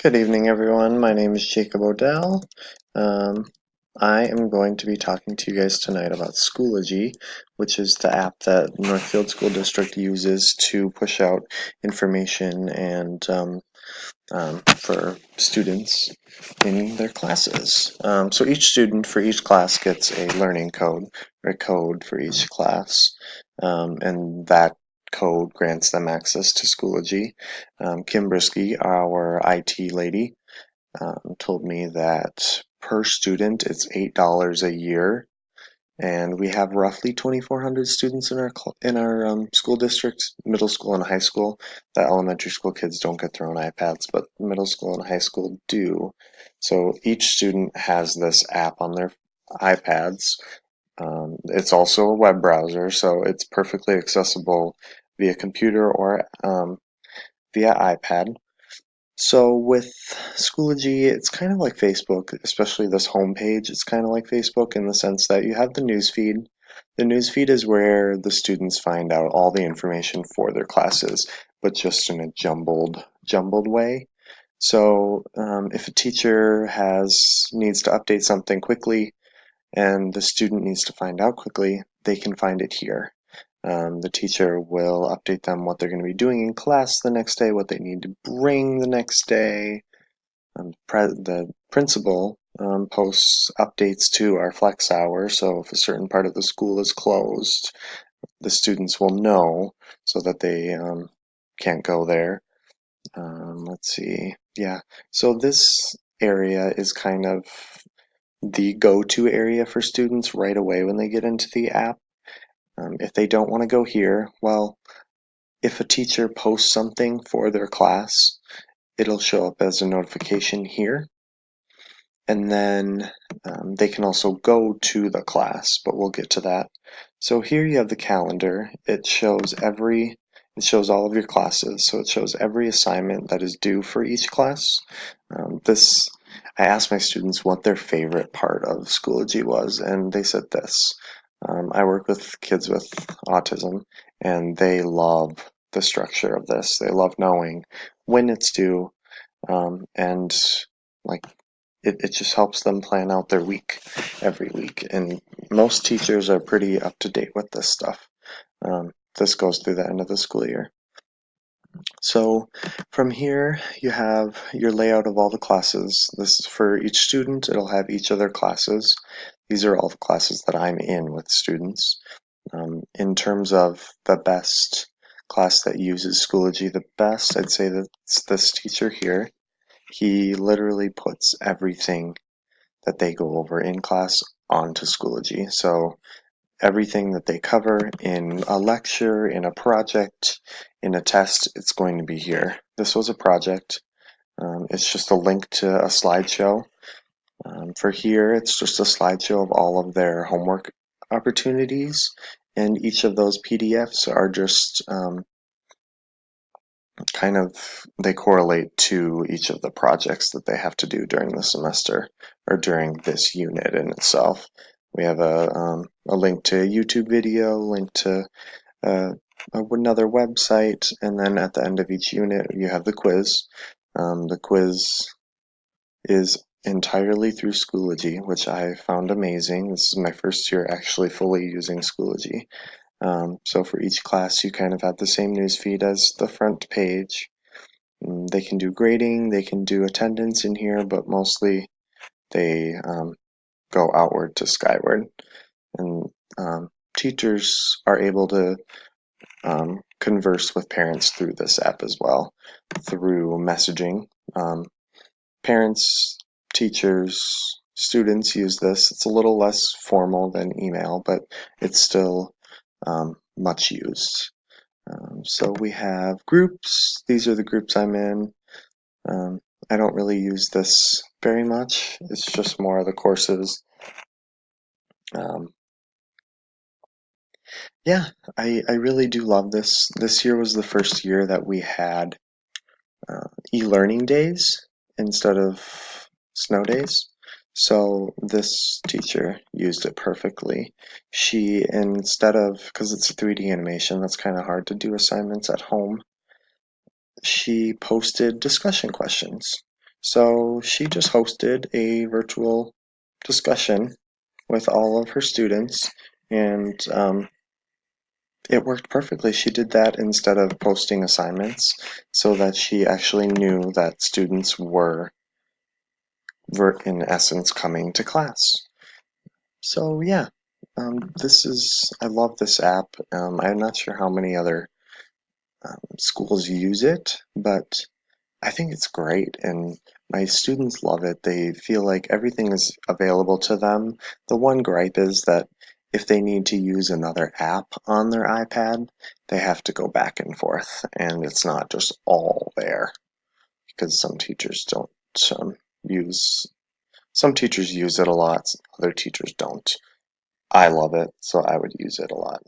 Good evening, everyone. My name is Jacob Odell. Um, I am going to be talking to you guys tonight about Schoology, which is the app that Northfield School District uses to push out information and for students in their classes. So each student for each class gets a learning code, or a code for each class, and that code grants them access to Schoology. Kim Brisky, our IT lady, told me that per student it's $8 a year, and we have roughly 2,400 students in our school district, middle school and high school. The elementary school kids don't get their own iPads, but middle school and high school do. So each student has this app on their iPads. It's also a web browser, so it's perfectly accessible via computer or via iPad. So with Schoology, it's kind of like Facebook, especially this homepage. It's kind of like Facebook in the sense that you have the newsfeed. The newsfeed is where the students find out all the information for their classes, but just in a jumbled way. So if a teacher needs to update something quickly and the student needs to find out quickly, they can find it here. The teacher will update them what they're going to be doing in class the next day, what they need to bring the next day. The principal posts updates to our flex hour, so if a certain part of the school is closed, the students will know so that they can't go there. Let's see. Yeah, so this area is kind of the go-to area for students right away when they get into the app. If they don't want to go here, well, if a teacher posts something for their class, it'll show up as a notification here. And then they can also go to the class, but we'll get to that. So here you have the calendar. It shows all of your classes. So it shows every assignment that is due for each class. I asked my students what their favorite part of Schoology was, and they said this. I work with kids with autism, and they love the structure of this. They love knowing when it's due, and like it just helps them plan out their week every week. And most teachers are pretty up to date with this stuff. This goes through the end of the school year. So from here, you have your layout of all the classes. This is for each student. It'll have each of their classes. These are all the classes that I'm in with students. In terms of the best class that uses Schoology the best, I'd say that's this teacher here. He literally puts everything that they go over in class onto Schoology. So everything that they cover in a lecture, in a project, in a test, it's going to be here. This was a project. It's just a link to a slideshow. For here, it's just a slideshow of all of their homework opportunities, and each of those PDFs are just they correlate to each of the projects that they have to do during the semester or during this unit in itself. We have a link to a YouTube video, link to uh, another website, and then at the end of each unit you have the quiz. The quiz is entirely through Schoology, which I found amazing. This is my first year actually fully using Schoology. So for each class you kind of have the same newsfeed as the front page. They can do grading, they can do attendance in here, but mostly they go outward to skyward. And teachers are able to converse with parents through this app as well, through messaging. Parents, teachers, students use this. It's a little less formal than email, but it's still much used. So we have groups. These are the groups I'm in. I don't really use this very much. It's just more of the courses. Um, yeah, I really do love this. This year was the first year that we had e-learning days instead of snow days. So this teacher used it perfectly. She, instead of, because it's a 3D animation, that's kind of hard to do assignments at home, she posted discussion questions. So she just hosted a virtual discussion with all of her students, and it worked perfectly. She did that instead of posting assignments so that she actually knew that students were in essence coming to class. So yeah, I love this app. I'm not sure how many other schools use it, but I think it's great and my students love it. They feel like everything is available to them. The one gripe is that if they need to use another app on their iPad, they have to go back and forth, and it's not just all there because some teachers don't use some teachers use it a lot, other teachers don't. I love it, so I would use it a lot.